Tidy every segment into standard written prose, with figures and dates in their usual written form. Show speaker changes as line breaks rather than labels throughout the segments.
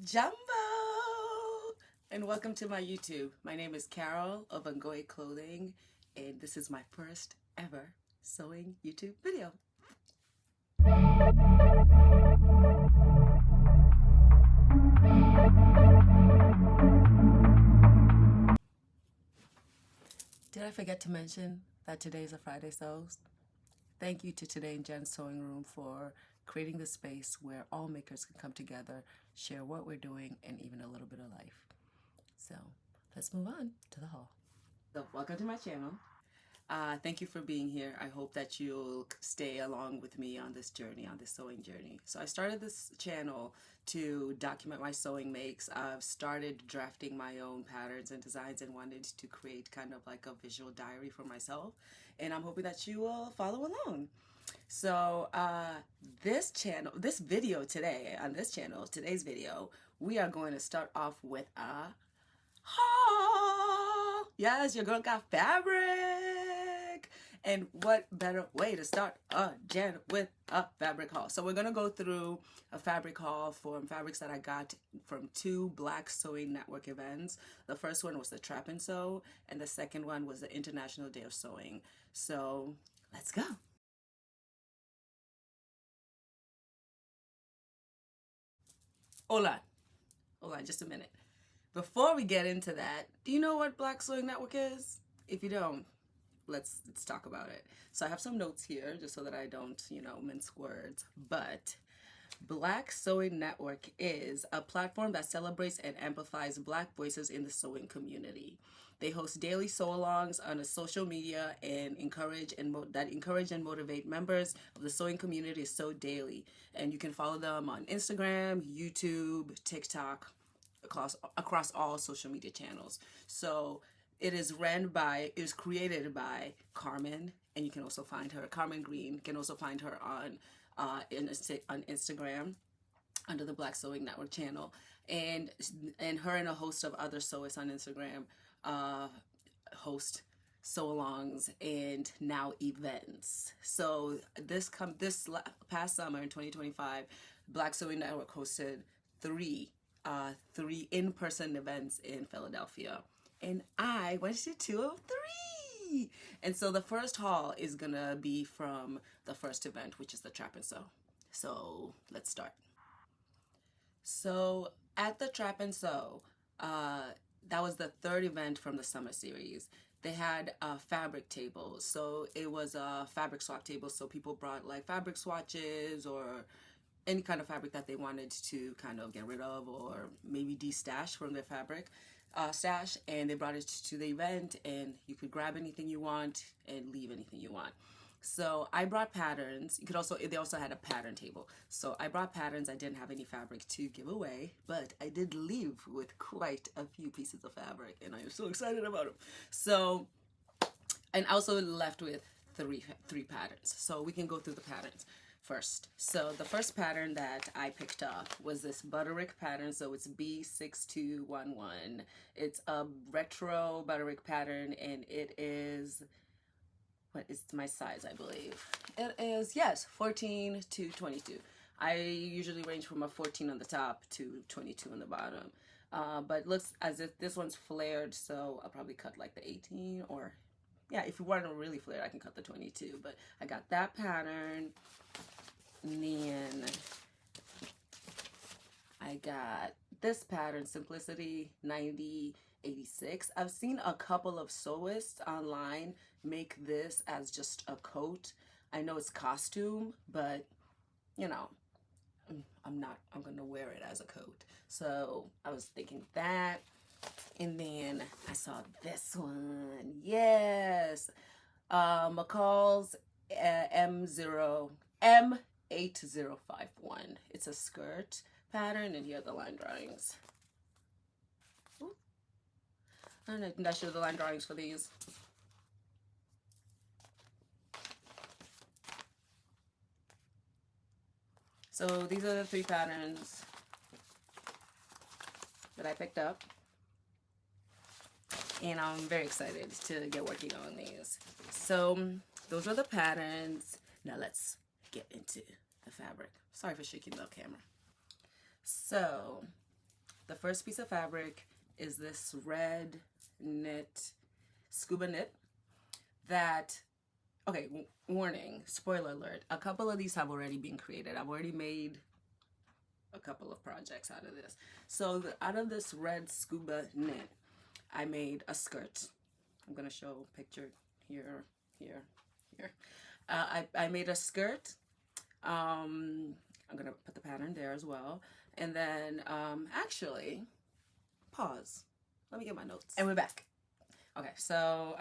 Jumbo! And welcome to my YouTube. My name is Carol of Angoy Clothing, and this is my first ever sewing YouTube video. Did I forget to mention that today is a Friday Sews? Thank you to TodayinJensSewingRoom for creating this space where all makers can come together, share what we're doing, and even a little bit of life. So let's move on to the haul. So welcome to my channel. Thank you for being here. I hope that you'll stay along with me on this journey, on this sewing journey. So I started this channel to document my sewing makes. I've started drafting my own patterns and designs and wanted to create kind of like a visual diary for myself. And I'm hoping that you will follow along. So today's video, we are going to start off with a haul. Yes, your girl got fabric. And what better way to start a Jan with a fabric haul? So we're going to go through a fabric haul from fabrics that I got from 2 Black Sewing Network events. The first one was the Trap and Sew, and the second one was the International Day of Sewing. So let's go. Hold on just a minute. Before we get into that, do you know what Black Sewing Network is? If you don't, let's talk about it. So I have some notes here just so that I don't, mince words. But Black Sewing Network is a platform that celebrates and amplifies Black voices in the sewing community. They host daily sew-alongs on a social media and encourage and motivate members of the sewing community to sew daily. And you can follow them on Instagram, YouTube, TikTok, across all social media channels. So it is created by Carmen, and you can also find her, Carmen Green. You can also find her on Instagram under the Black Sewing Network channel, and her and a host of other sewists on Instagram host sew-alongs and now events. So this past summer in 2025, Black Sewing Network hosted three in-person events in Philadelphia, and I went to 2 of 3. And so the first haul is gonna be from the first event, which is the Trap and Sew. So let's start. So at the Trap and Sew, that was the 3rd event from the summer series. They had fabric tables. So it was a fabric swap table. So people brought like fabric swatches or any kind of fabric that they wanted to kind of get rid of or maybe de-stash from their fabric stash, and they brought it to the event, and you could grab anything you want and leave anything you want. So I brought patterns. They also had a pattern table. So I brought patterns. I didn't have any fabric to give away, but I did leave with quite a few pieces of fabric, and I am so excited about them. So, and I also left with three patterns. So we can go through the patterns first. So the first pattern that I picked up was this Butterick pattern. So it's B6211. It's a retro Butterick pattern, and it is, what is my size, I believe? It is, yes, 14 to 22. I usually range from a 14 on the top to 22 on the bottom. But it looks as if this one's flared, so I'll probably cut like the 18, or yeah, if you want to really flare, I can cut the 22. But I got that pattern. And then I got this pattern, Simplicity 9086. I've seen a couple of sewists online make this as just a coat. I know it's costume, but I'm gonna wear it as a coat. So I was thinking that. And then I saw this one. Yes. McCall's M8051. It's a skirt pattern, and here are the line drawings. Ooh. I didn't I show the line drawings for these. So these are the 3 patterns that I picked up, and I'm very excited to get working on these. So those are the patterns. Now let's get into the fabric. Sorry for shaking the camera. So the first piece of fabric is this red knit, scuba knit that, okay, warning, spoiler alert, a couple of these have already been created. I've already made a couple of projects out of this. So out of this red scuba knit, I made a skirt. I'm gonna show a picture here. I made a skirt. I'm gonna put the pattern there as well. And then actually, pause. Let me get my notes. And we're back. Okay, so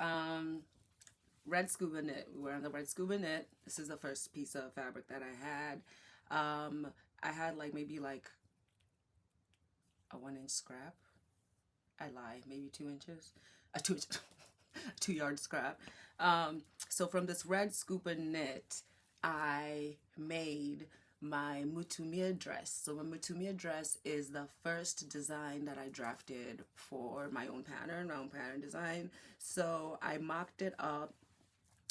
red scuba knit. We're on the red scuba knit. This is the first piece of fabric that I had. I had like maybe like a 1-inch scrap. I lie, maybe 2 inches. 2 yard scrap. So from this red scuba knit, I made my mutumia dress. So my mutumia dress is the first design that I drafted for my own pattern design. So I mocked it up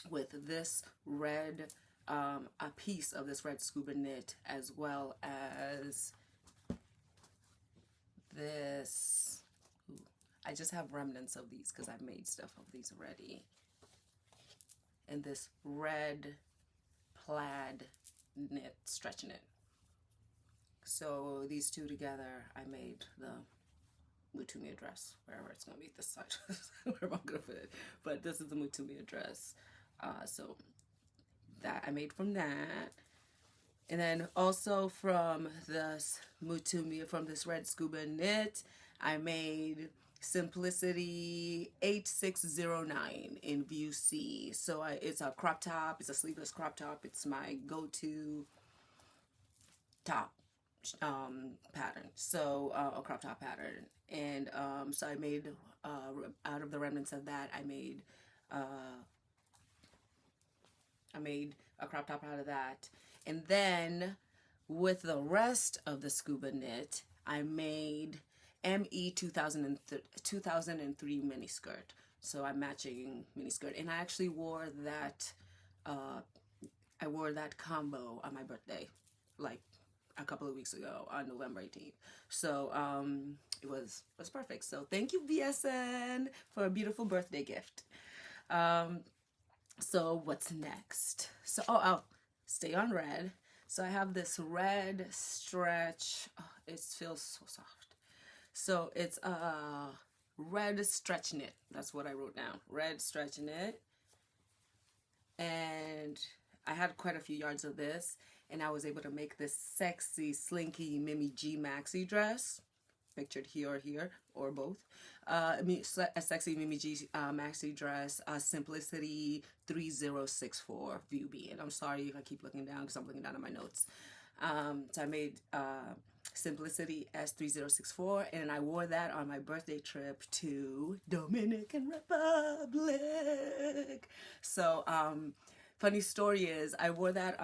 with this red, a piece of this red scuba knit, as well as this. Ooh, I just have remnants of these because I've made stuff of these already. And this red plaid knit, stretch knit. So these two together, I made the mutumia dress, wherever it's gonna be this side, wherever I'm gonna fit it. But this is the mutumia dress. So that I made from that. And then also from this mutumia, from this red scuba knit, I made Simplicity 8609 in view C. So it's a crop top, it's a sleeveless crop top. It's my go-to top pattern, so a crop top pattern. And so I made out of the remnants of that, I made a crop top out of that. And then with the rest of the scuba knit, I made ME 2003 mini skirt. So I'm matching mini skirt, and I actually wore that. I wore that combo on my birthday, like a couple of weeks ago on November 18th. So it was perfect. So thank you, BSN, for a beautiful birthday gift. So what's next? So oh, stay on red. So I have this red stretch. Oh, it feels so soft. So it's a red stretch knit. That's what I wrote down. Red stretch knit. And I had quite a few yards of this, and I was able to make this sexy, slinky Mimi G maxi dress. Pictured here or here, or both. A sexy Mimi G maxi dress, Simplicity 3064 view B. And I'm sorry if I keep looking down because I'm looking down at my notes. So I made Simplicity S3064, and I wore that on my birthday trip to Dominican Republic. So funny story is I wore that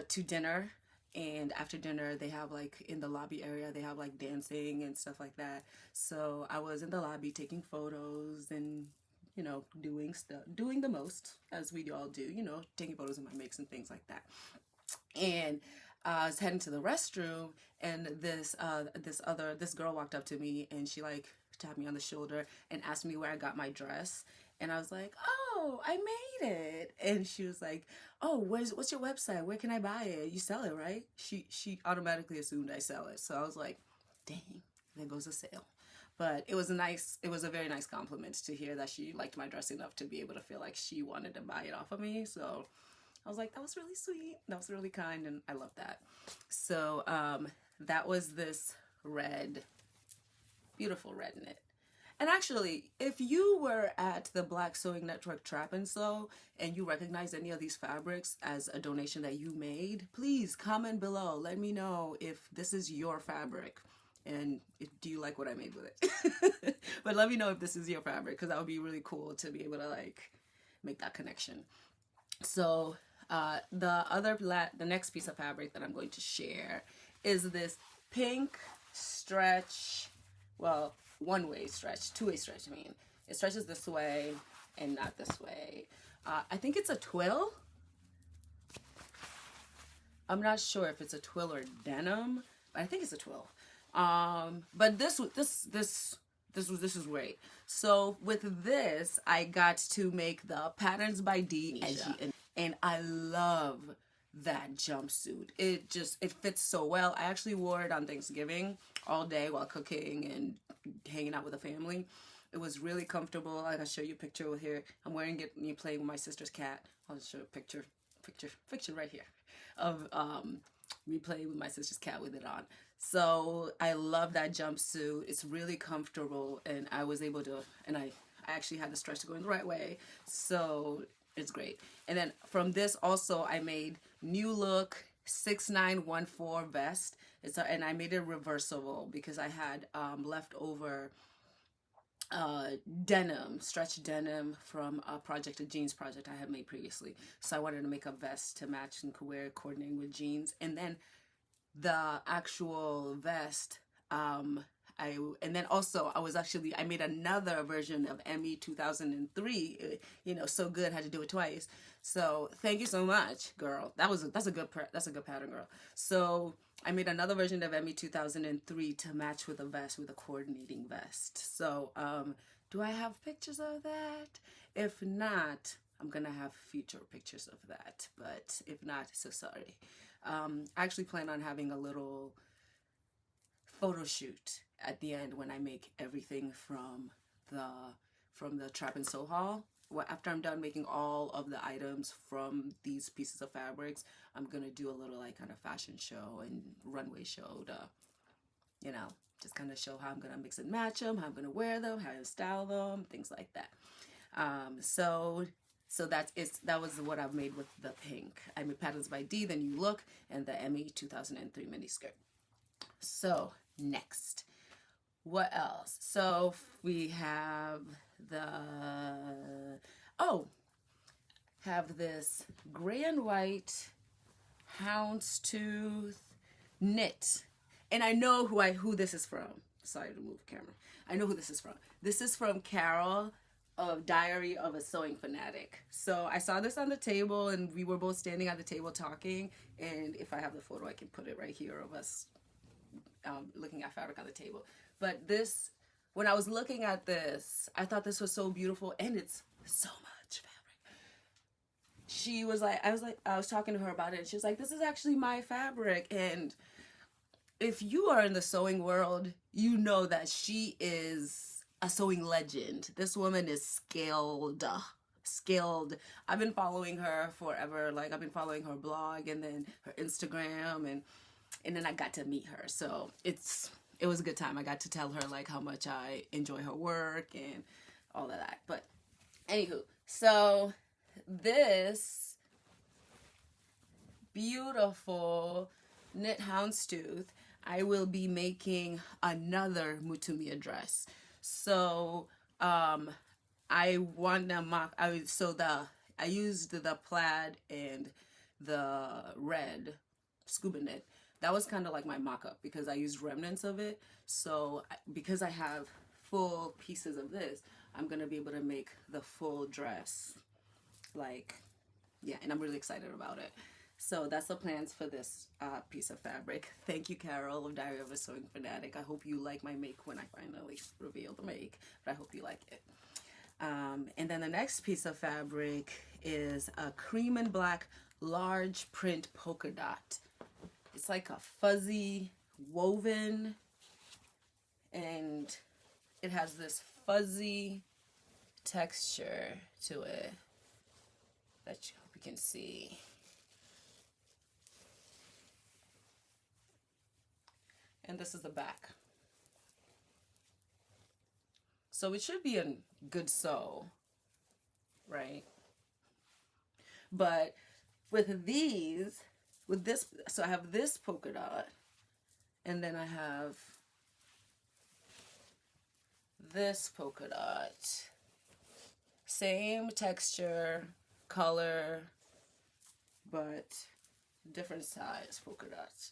to dinner, and after dinner they have like in the lobby area they have like dancing and stuff like that. So I was in the lobby taking photos and, you know, doing the most, as we all do, you know, taking photos of my makes and things like that. And I was heading to the restroom, and this girl walked up to me, and she like tapped me on the shoulder and asked me where I got my dress. And I was like, oh, I made it. And she was like, oh, what's your website? Where can I buy it? You sell it, right? She automatically assumed I sell it. So I was like, dang, there goes a sale. But it was a very nice compliment to hear that she liked my dress enough to be able to feel like she wanted to buy it off of me. So I was like, that was really sweet. That was really kind, and I love that. So that was this red, beautiful red knit. And actually, if you were at the Black Sewing Network Trap and Sew and you recognize any of these fabrics as a donation that you made, please comment below. Let me know if this is your fabric and do you like what I made with it. But let me know if this is your fabric, because that would be really cool to be able to like make that connection. So the next piece of fabric that I'm going to share is this pink stretch, well, one-way stretch, two-way stretch, I mean. It stretches this way and not this way. I think it's a twill. I'm not sure if it's a twill or denim, but I think it's a twill. But this is great. So with this, I got to make the Patterns by D edgy, and I love that jumpsuit. It fits so well. I actually wore it on Thanksgiving all day while cooking and hanging out with the family. It was really comfortable. I can show you a picture with here. I'm wearing it, me playing with my sister's cat. I'll show a picture right here of me playing with my sister's cat with it on. So I love that jumpsuit. It's really comfortable, and I was able to, and I actually had the stretch to go in the right way. So it's great. And then from this also, I made New Look 6914 vest. And I made it reversible because I had leftover denim, stretch denim from a jeans project I had made previously. So I wanted to make a vest to match and could wear it coordinating with jeans. And then the actual vest, and then also I made another version of ME 2003. So good, had to do it twice. So thank you so much, girl. That's a good pattern, girl. So I made another version of ME 2003 to match with a vest, with a coordinating vest. So do I have pictures of that? If not, I'm gonna have future pictures of that. But if not, so sorry. I actually plan on having a little photo shoot at the end when I make everything from the Trap and Sew haul. Well, after I'm done making all of the items from these pieces of fabrics, I'm gonna do a little like kind of fashion show and runway show to, just kind of show how I'm gonna mix and match them, how I'm gonna wear them, how to style them, things like that. So that was what I've made with the pink. I made Patterns by D, the New Look, and the ME 2003 mini skirt. So next, what else? So we have have this gray and white houndstooth knit, and I know who this is from. Sorry to move the camera. I know who this is from. This is from Carol of Diary of a Sewing Fanatic. So I saw this on the table, and we were both standing at the table talking, and if I have the photo, I can put it right here of us looking at fabric on the table. But this, when I was looking at this, I thought this was so beautiful, and it's so much fabric. She was like, I was talking to her about it, and she was like, this is actually my fabric. And if you are in the sewing world, you know that she is a sewing legend. This woman is skilled. I've been following her forever. Like, I've been following her blog and then her Instagram, and then I got to meet her. So it was a good time. I got to tell her like how much I enjoy her work and all of that. But anywho, so this beautiful knit houndstooth, I will be making another Mutumia dress. So I want to mock. I used the plaid and the red scuba knit. That was kind of like my mock-up because I used remnants of it. So because I have full pieces of this, I'm gonna be able to make the full dress. And I'm really excited about it. So that's the plans for this piece of fabric. Thank you, Carol of Diary of a Sewing Fanatic. I hope you like my make when I finally reveal the make, but I hope you like it. And then the next piece of fabric is a cream and black large print polka dot. It's like a fuzzy woven, and it has this fuzzy texture to it that you hope you can see. And this is the back. So it should be a good sew, right? But with this, so I have this polka dot, and then I have this polka dot. Same texture, color, but different size polka dots.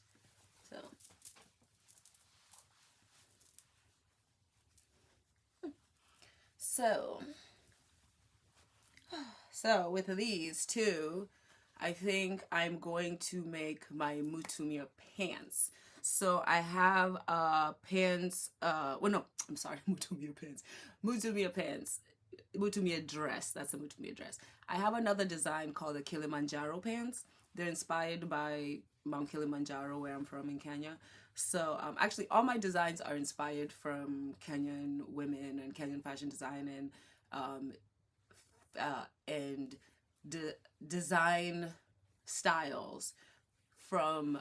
So with these two, I think I'm going to make my Mutumia pants. So I have pants. Well, no, I'm sorry, Mutumia pants. Mutumia pants. Mutumia dress. That's a Mutumia dress. I have another design called the Kilimanjaro pants. They're inspired by Mount Kilimanjaro, where I'm from in Kenya. So actually, all my designs are inspired from Kenyan women and Kenyan fashion design um, and design styles from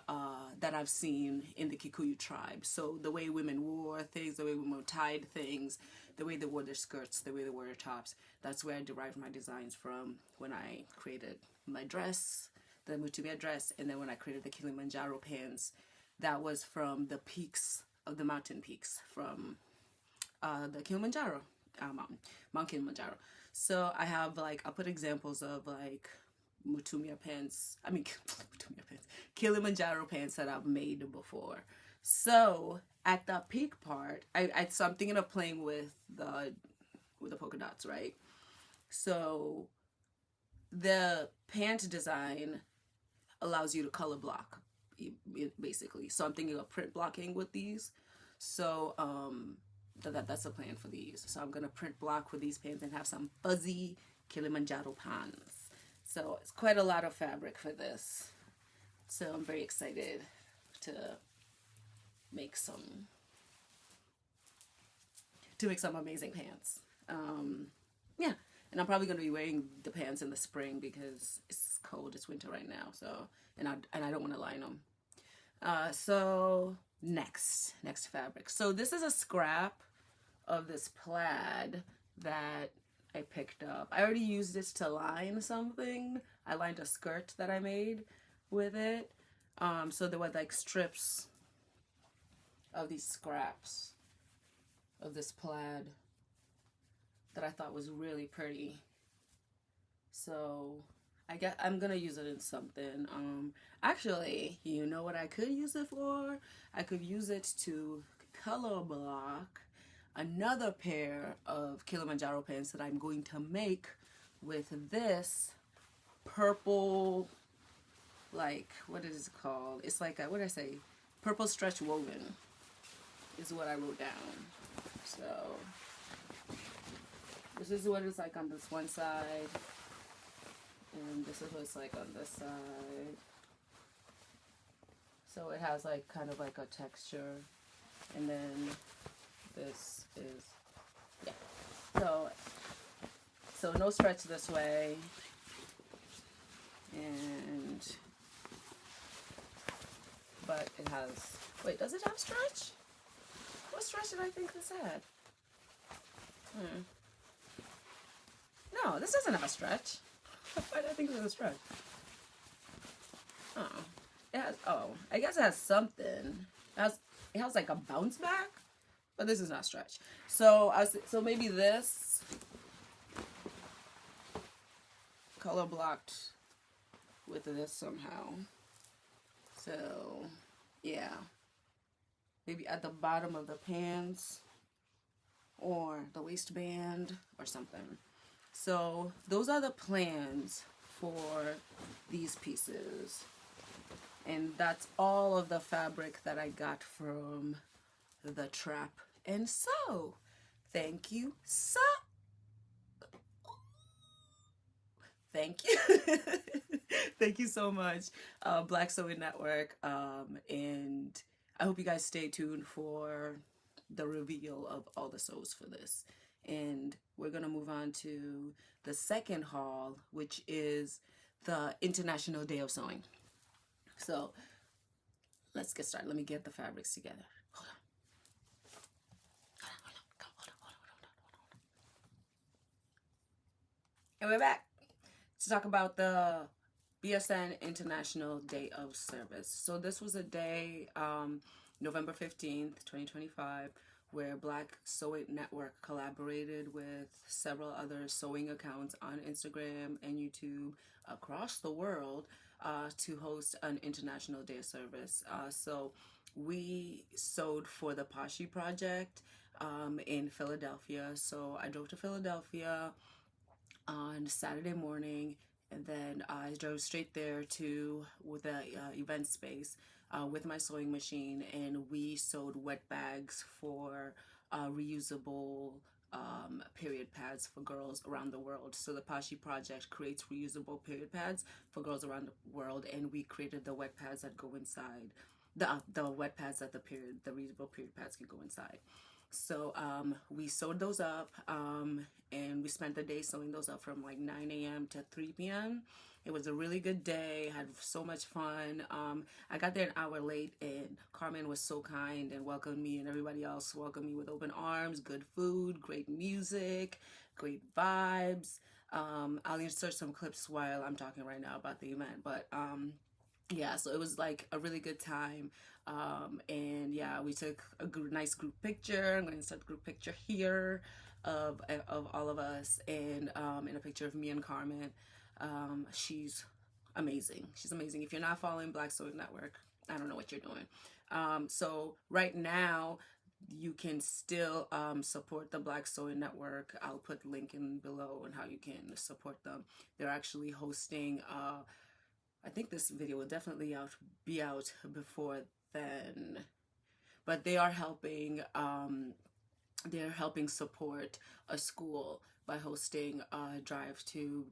that I've seen in the Kikuyu tribe. So the way women wore things, the way women tied things, the way they wore their skirts, the way they wore their tops. That's where I derived my designs from when I created my dress, the Mutumia dress, and then when I created the Kilimanjaro pants, that was from the peaks of the mountain peaks from the Kilimanjaro mountain, Mount Kilimanjaro. So I have like I put examples of like Mutumia pants. I mean Mutumia pants, Kilimanjaro pants that I've made before. So at the peak part, so I'm thinking of playing with the polka dots, right? So the pant design allows you to color block, basically. So I'm thinking of print blocking with these. So that's a plan for these. So I'm gonna print block with these pants and have some fuzzy Kilimanjaro pants. So it's quite a lot of fabric for this. So I'm very excited to make some amazing pants. Yeah, and I'm probably gonna be wearing the pants in the spring because it's cold. It's winter right now. So and I don't want to line them. So next fabric. So this is a scrap of this plaid that I picked up. I already used this to line something. I lined a skirt that I made with it. So there were like strips of these scraps of this plaid that I thought was really pretty. So I'm gonna use it in something. Actually, you know what I could use it for? I could use it to color block another pair of Kilimanjaro pants that I'm going to make with this purple, like, what is it called? It's like what did I say? Purple stretch woven is what I wrote down. So this is what it's like on this one side. And this is what it's like on this side. So it has like kind of like a texture. And then this is, yeah. So no stretch this way. But it has, wait, does it have stretch? What stretch did I think this had? No, this doesn't have a stretch. Why did I think it was a stretch? Oh, it has. Oh, I guess it has something. It has like a bounce back, but this is not stretch. So so maybe this color blocked with this somehow. So yeah, maybe at the bottom of the pants or the waistband or something. So those are the plans for these pieces. And that's all of the fabric that I got from the Trap and Sew. Thank you so. Thank you. Thank you so much, Black Sewing Network. And I hope you guys stay tuned for the reveal of all the sews for this. And we're going to move on to the second haul, which is the International Day of Sewing. So let's get started. Let me get the fabrics together. Hold on. And we're back to talk about the BSN International Day of Service. So this was a day, November 15th, 2025, where Black Sewing Network collaborated with several other sewing accounts on Instagram and YouTube across the world to host an International Day of Service. So we sewed for the Pashi Project in Philadelphia. So I drove to Philadelphia on Saturday morning, and then I drove straight there to the event space with my sewing machine, and we sewed wet bags for reusable period pads for girls around the world. So the Pashi Project creates reusable period pads for girls around the world, and we created the wet pads that go inside. The wet pads that the reusable period pads can go inside. So we sewed those up, and we spent the day sewing those up from like 9 a.m. to 3 p.m. It was a really good day. Had so much fun. I got there an hour late, and Carmen was so kind and welcomed me, and everybody else welcomed me with open arms. Good food, great music, great vibes. I'll insert some clips while I'm talking right now about the event, but yeah, so it was like a really good time. And yeah, we took a nice group picture. I'm going to insert a group picture here of all of us, and in a picture of me and Carmen. She's amazing. She's amazing. If you're not following Black Sewing Network, I don't know what you're doing. So right now, you can still support the Black Sewing Network. I'll put the link in below on how you can support them. They're actually hosting, I think this video will definitely be out before then, but they are helping support a school by hosting a drive to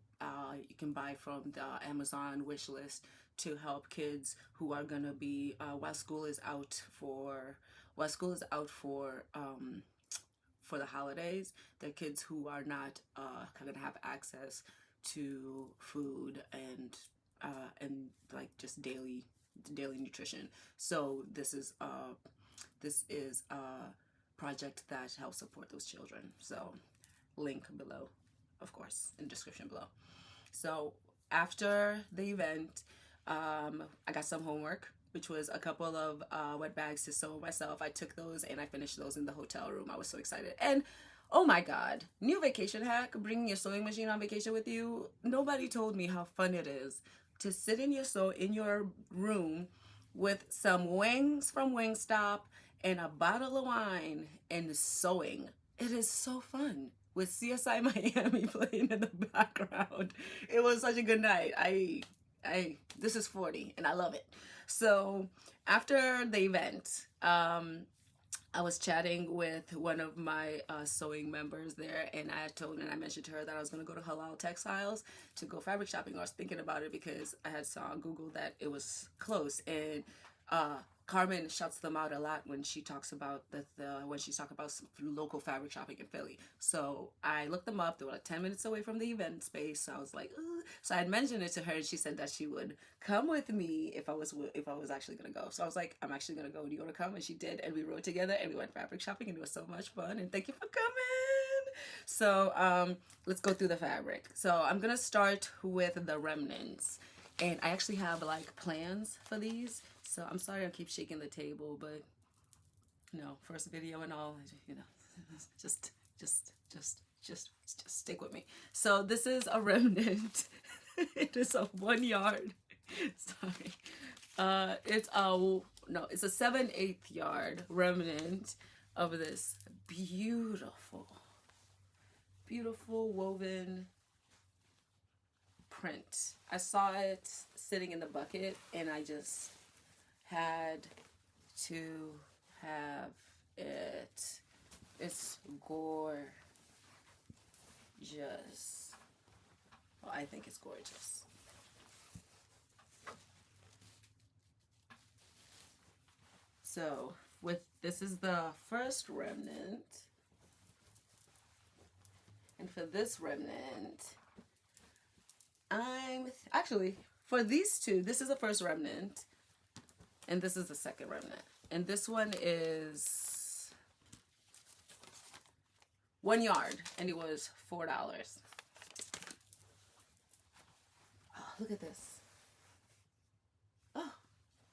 you can buy from the Amazon wish list to help kids who are gonna be while school is out for the holidays. They're kids who are not gonna have access to food and like just daily nutrition. So this is a project that helps support those children. So link below, of course, in the description below. So after the event, I got some homework, which was a couple of wet bags to sew myself. I took those and I finished those in the hotel room. I was so excited. And oh my God, new vacation hack, bringing your sewing machine on vacation with you. Nobody told me how fun it is to sit in your room with some wings from Wingstop and a bottle of wine and sewing. It is so fun with CSI Miami playing in the background. It was such a good night. This is 40 and I love it. So after the event, I was chatting with one of my sewing members there, and I mentioned to her that I was going to go to Halal Textiles to go fabric shopping. I was thinking about it because I had saw on Google that it was close, and Carmen shouts them out a lot when she talks about when she's talking about local fabric shopping in Philly. So I looked them up. They were like 10 minutes away from the event space. So I was like, ugh. So I had mentioned it to her, and she said that she would come with me if I was actually gonna go. So I was like, I'm actually gonna go. Do you want to come? And she did, and we rode together and we went fabric shopping, and it was so much fun. And thank you for coming. So let's go through the fabric. So I'm gonna start with the remnants, and I actually have like plans for these. So I'm sorry I keep shaking the table, but first video and all, just stick with me. So this is a remnant. It is a 1 yard. Sorry. It's a 7/8 yard remnant of this beautiful woven print. I saw it sitting in the bucket, and I just had to have it. It's gorgeous. Well, I think it's gorgeous. So this is the first remnant, and for this remnant, for these two, this is the first remnant, and this is the second remnant. And this one is 1 yard, and it was $4. Oh, look at this. Oh,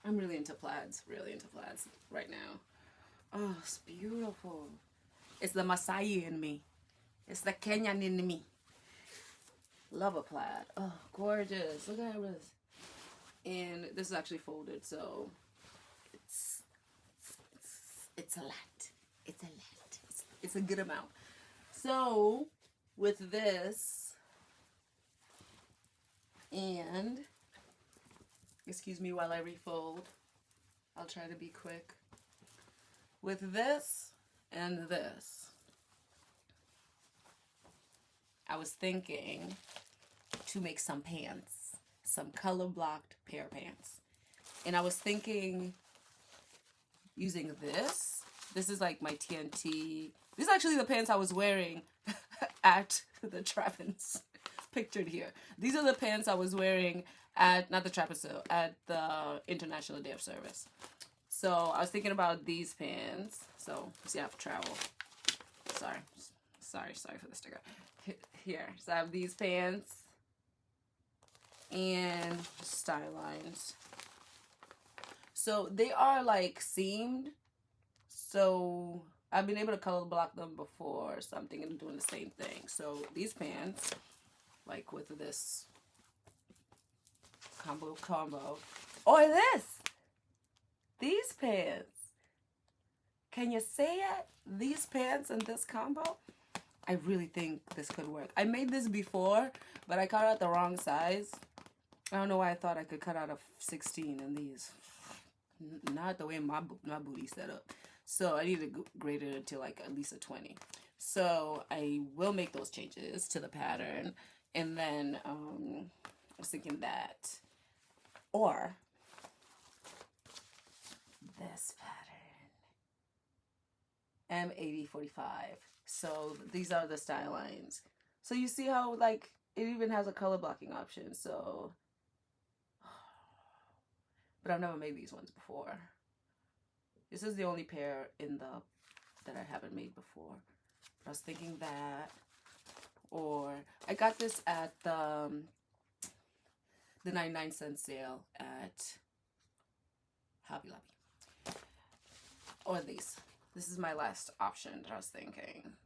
I'm really into plaids right now. Oh, it's beautiful. It's the Masai in me. It's the Kenyan in me. Love a plaid. Oh, gorgeous. Look at this. And this is actually folded, so it's a lot. It's a good amount. So with this, and excuse me while I refold. I'll try to be quick. With this and this, I was thinking to make some pants, some color blocked pair pants. And I was thinking using this. This is like my TNT. These are actually the pants I was wearing at the Trappins, pictured here. These are the pants I was wearing at, not the Trappins, at the International Day of Service. So I was thinking about these pants. So, see, I have travel. Sorry for the sticker. Here, so I have these pants and style lines. So they are like seamed. So I've been able to color block them before, so I'm thinking of doing the same thing. So these pants, like with this combo, or these pants. Can you say it? These pants and this combo? I really think this could work. I made this before, but I cut out the wrong size. I don't know why I thought I could cut out a 16 in these. Not the way my booty's set up. So I need to grade it to like at least a 20. So I will make those changes to the pattern. And then I was thinking that. Or this pattern. M8045. So these are the style lines. So you see how like it even has a color blocking option. So, but I've never made these ones before. This is the only pair in the that I haven't made before. But I was thinking that, or I got this at the 99-cent sale at Hobby Lobby. Or these. This is my last option that I was thinking.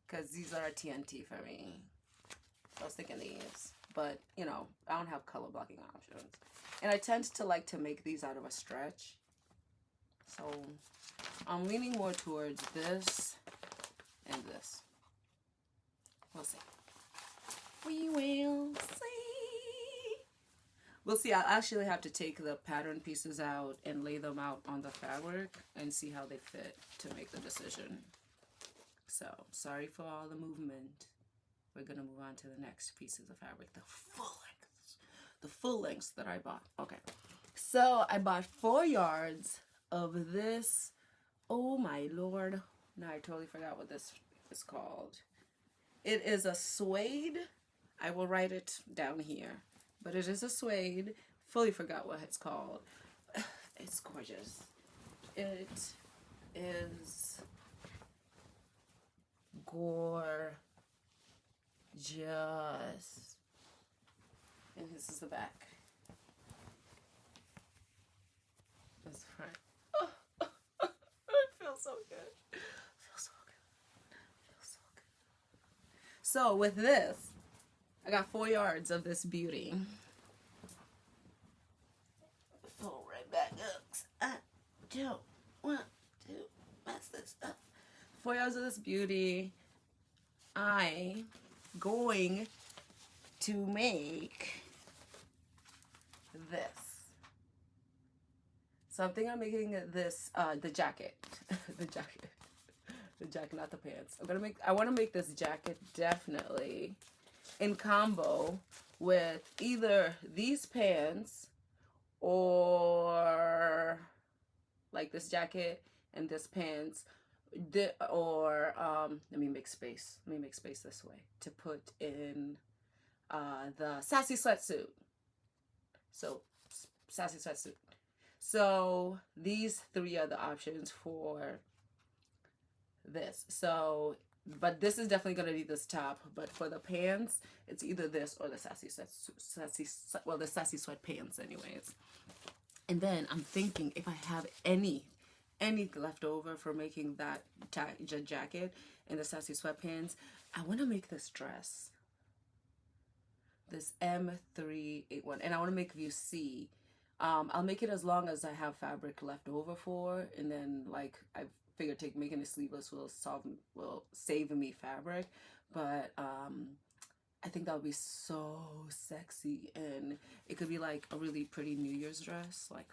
Because these are a TNT for me. I was thinking these. But, you know, I don't have color blocking options. And I tend to like to make these out of a stretch. So, I'm leaning more towards this and this. We'll see. We will see. We'll see. I'll actually have to take the pattern pieces out and lay them out on the fabric and see how they fit to make the decision. So, sorry for all the movement. We're going to move on to the next pieces of fabric, the full lengths. The full lengths that I bought. Okay. So, I bought 4 yards of this. Oh my lord. Now I totally forgot what this is called. It is a suede. I will write it down here. But it is a suede. Fully forgot what it's called. It's gorgeous. It is gorgeous. And this is the back. This is the front. It feels so good. It feels so good. It feels so good. So with this, I got 4 yards of this beauty. Fold right back up. I don't want to mess this up. 4 yards of this beauty. I'm going to make this. So I'm thinking I'm making this, the jacket. The jacket, not the pants. I want to make this jacket definitely in combo with either these pants or like this jacket and this pants, or let me make space this way to put in the sassy sweatsuit. So sassy sweatsuit. So these 3 are the options for this. So, but this is definitely gonna be this top. But for the pants, it's either this or the sassy sweatpants, anyways. And then I'm thinking if I have any left over for making that jacket and the sassy sweatpants, I want to make this dress. This M381, and I want to make view C. I'll make it as long as I have fabric left over for, and then like I figured making it sleeveless will save me fabric, but I think that would be so sexy, and it could be like a really pretty New Year's dress, like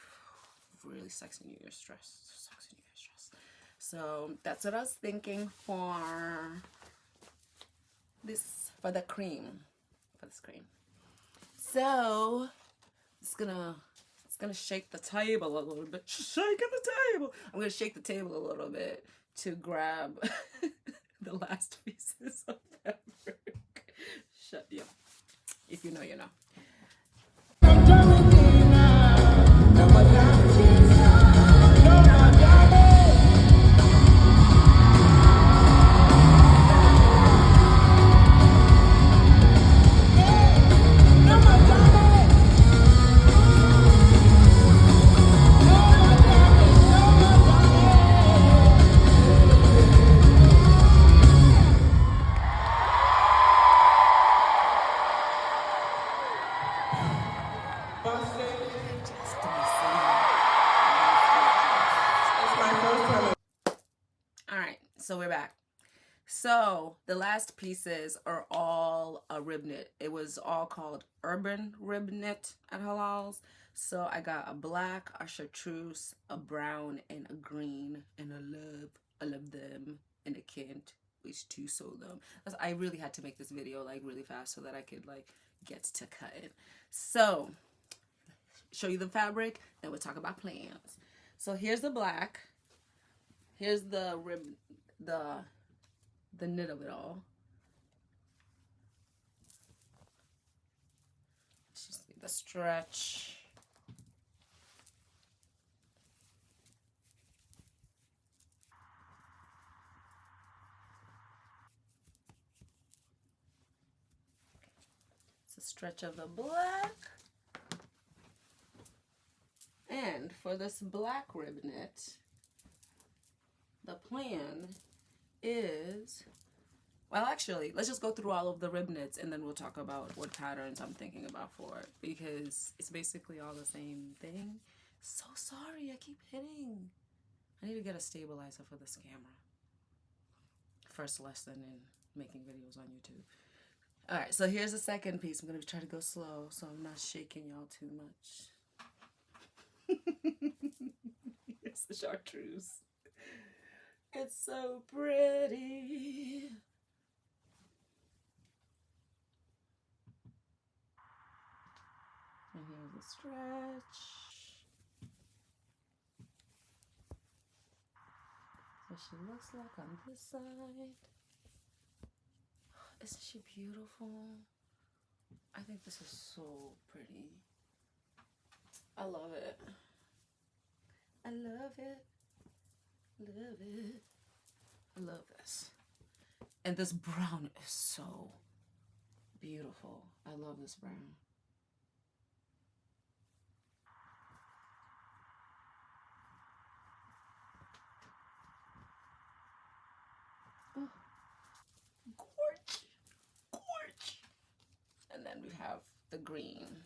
really sexy New Year's dress. Sexy New Year's dress. So that's what I was thinking for this, for the cream. For this cream. So it's gonna shake the table a little bit. Shaking the table. I'm gonna shake the table a little bit to grab the last pieces of fabric. Shut you. If you know, you know. So we're back. So the last pieces are all a rib knit. It was all called urban rib knit at Halal's. So I got a black, a chartreuse, a brown, and a green, and I love them, and I can't wait to sew them. I really had to make this video like really fast so that I could like get to cut it. So show you the fabric, then we'll talk about plans. So here's the black. Here's the rib, the knit of it all. Just the stretch. It's a stretch of the black. And for this black rib knit, the plan is, well, actually, let's just go through all of the rib knits and then we'll talk about what patterns I'm thinking about for it, because it's basically all the same thing. So sorry, I keep hitting. I need to get a stabilizer for this camera. First lesson in making videos on YouTube. All right, so here's the second piece. I'm gonna try to go slow so I'm not shaking y'all too much. It's the chartreuse. It's so pretty. And here's the stretch. So she looks like on this side. Isn't she beautiful? I think this is so pretty. I love it. I love it. Love it. I love this. And this brown is so beautiful. I love this brown. Oh, gorge. Gorge. And then we have the green.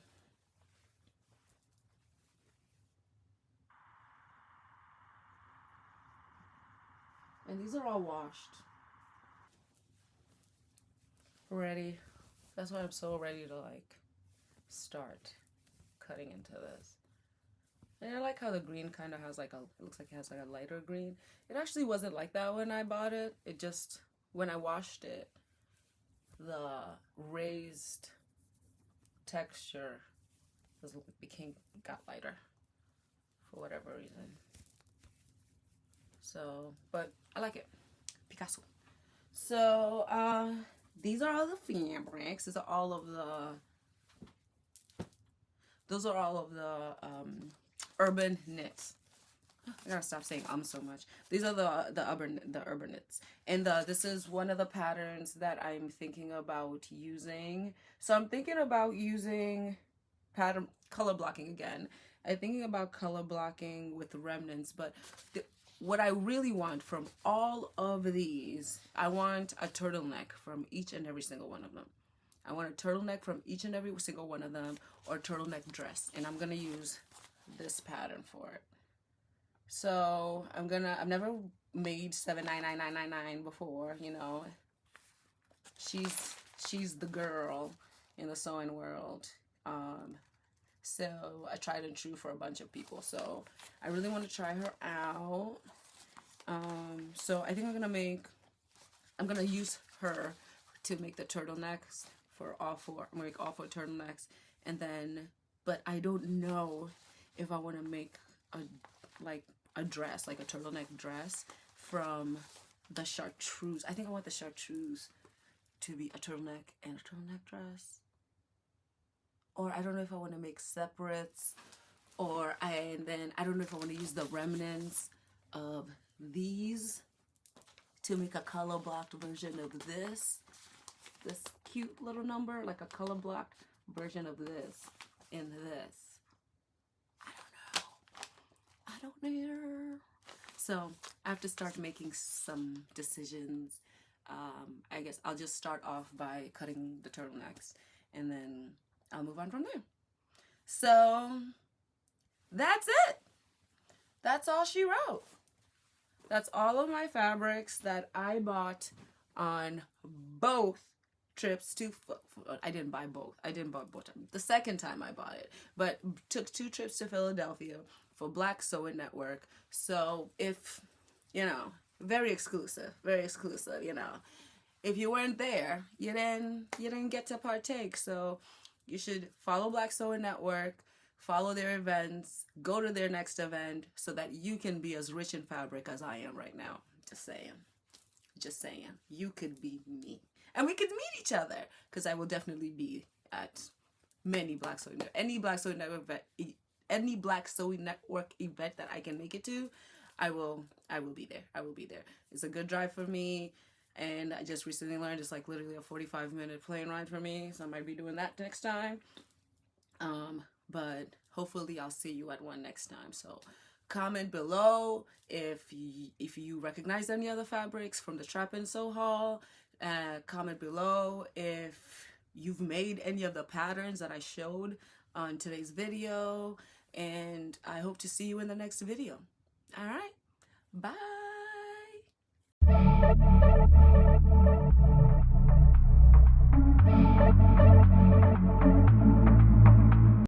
And these are all washed. Ready. That's why I'm so ready to like start cutting into this. And I like how the green kind of has like a, it looks like it has like a lighter green. It actually wasn't like that when I bought it. It just, when I washed it, the raised texture got lighter for whatever reason. So, but I like it. Picasso. So, these are all the fabrics. These are all of the, those are all of the urban knits. I gotta stop saying so much. These are the urban knits, and this is one of the patterns that I'm thinking about using. So I'm thinking about using pattern color blocking again. I'm thinking about color blocking with remnants, but what I really want from all of these, I want a turtleneck from each and every single one of them. I want a turtleneck from each and every single one of them, or a turtleneck dress, and I'm gonna use this pattern for it. So I've never made 79999 before, you know. She's the girl in the sewing world. So I tried and true for a bunch of people. So I really want to try her out. So I think I'm gonna use her to make the turtlenecks for all four. I'm gonna make all four turtlenecks, and then, but I don't know if I want to make a dress, like a turtleneck dress from the chartreuse. I think I want the chartreuse to be a turtleneck and a turtleneck dress. Or I don't know if I want to make separates, and then I don't know if I want to use the remnants of these to make a color blocked version of this cute little number, like a color blocked version of this in this. I don't know. So I have to start making some decisions. I guess I'll just start off by cutting the turtlenecks, and then I'll move on from there. So that's it. That's all she wrote. That's all of my fabrics that I bought on both trips to, I didn't buy both. I didn't buy both. The second time I bought it, but took 2 trips to Philadelphia for Black Sewing Network. So if, very exclusive, if you weren't there, you didn't get to partake. So you should follow Black Sewing Network, follow their events, go to their next event so that you can be as rich in fabric as I am right now. Just saying. You could be me. And we could meet each other, because I will definitely be at many Black Sewing Network, any Black Sewing Network event that I can make it to. I will be there. It's a good drive for me. And I just recently learned it's like literally a 45-minute plane ride for me. So I might be doing that next time. But hopefully I'll see you at one next time. So comment below if you recognize any other fabrics from the Trap and Sew haul. Comment below if you've made any of the patterns that I showed on today's video. And I hope to see you in the next video. All right. Bye.